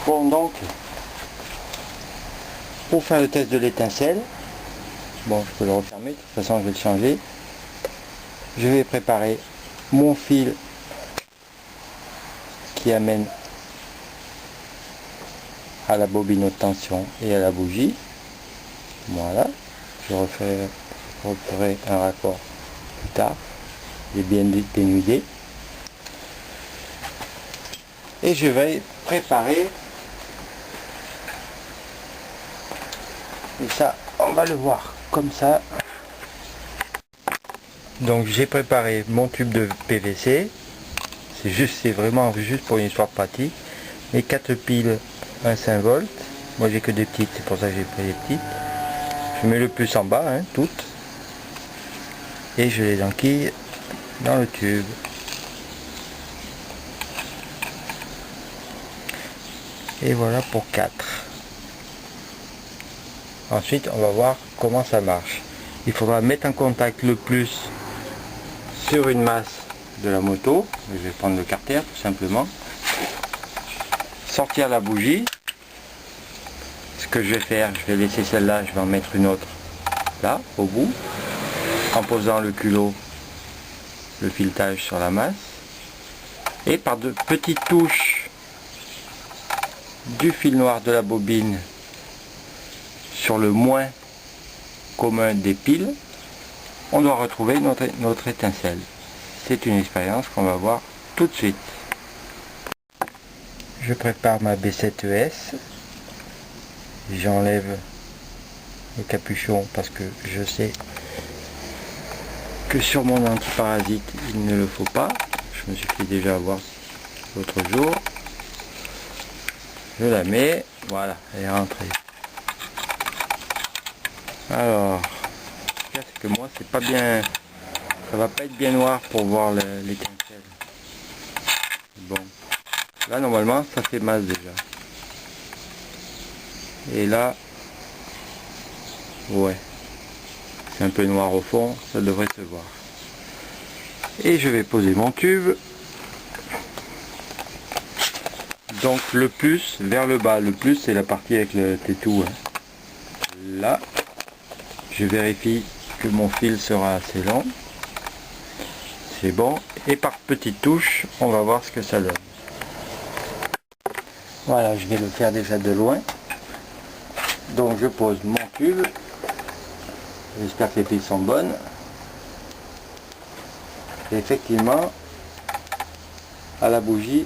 Bon, donc pour faire le test de l'étincelle, bon, je peux le refermer, de toute façon je vais le changer. Je vais préparer mon fil qui amène à la bobine haute tension et à la bougie. Voilà, je referai un raccord plus tard. Il est bien dénudé. Et je vais préparer, et ça on va le voir comme ça. Donc j'ai préparé mon tube de PVC, c'est vraiment juste pour une histoire pratique. Les 4 piles 1,5 volts, moi j'ai que des petites, c'est pour ça que j'ai pris les petites. Je mets le plus en bas, hein, toutes, et je les enquille dans le tube. Et voilà pour 4. Ensuite on va voir comment ça marche. Il faudra mettre en contact le plus sur une masse de la moto. Je vais prendre le carter tout simplement. Sortir la bougie. Ce que je vais faire, je vais laisser celle-là, je vais en mettre une autre là au bout, en posant le culot, le filetage sur la masse, et par de petites touches du fil noir de la bobine sur le moins commun des piles, on doit retrouver notre étincelle. C'est une expérience qu'on va voir tout de suite. Je prépare ma B7ES. J'enlève le capuchon parce que je sais que sur mon antiparasite il ne le faut pas. Je me suis fait déjà avoir l'autre jour. Je la mets, voilà, elle est rentrée. Alors, c'est que moi c'est pas bien, ça va pas être bien noir pour voir l'étincelle. Bon, là normalement ça fait masse déjà. Et là, ouais, c'est un peu noir au fond, ça devrait se voir. Et je vais poser mon tube. Donc le plus vers le bas, le plus c'est la partie avec le tétou. Hein. Là, je vérifie que mon fil sera assez long. C'est bon. Et par petites touches, on va voir ce que ça donne. Voilà, je vais le faire déjà de loin. Donc je pose mon tube. J'espère que les piles sont bonnes. Et effectivement, à la bougie,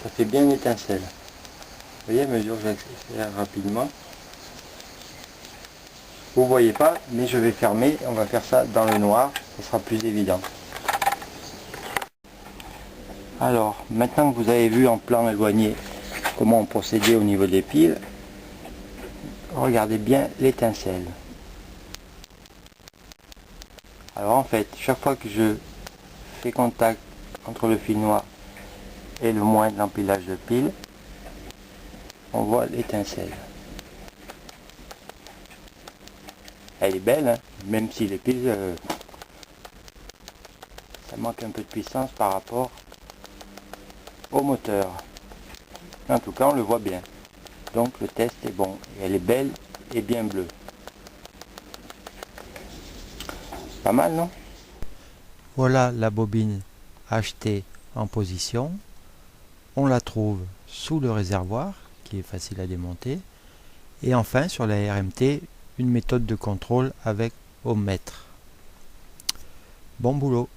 ça fait bien une étincelle. Vous voyez, à mesure que j'accélère rapidement. Vous voyez pas, mais je vais fermer. On va faire ça dans le noir. Ce sera plus évident. Alors, maintenant que vous avez vu en plan éloigné comment on procédait au niveau des piles, regardez bien l'étincelle. Alors en fait, chaque fois que je fais contact entre le fil noir et le moins de l'empilage de piles, on voit l'étincelle. Elle est belle, hein, même si les piles, ça manque un peu de puissance par rapport au moteur. En tout cas, on le voit bien. Donc le test est bon. Et elle est belle et bien bleue. Pas mal, non? Voilà la bobine achetée en position. On la trouve sous le réservoir, qui est facile à démonter. Et enfin, sur la RMT, une méthode de contrôle avec ohm mètre. Bon boulot!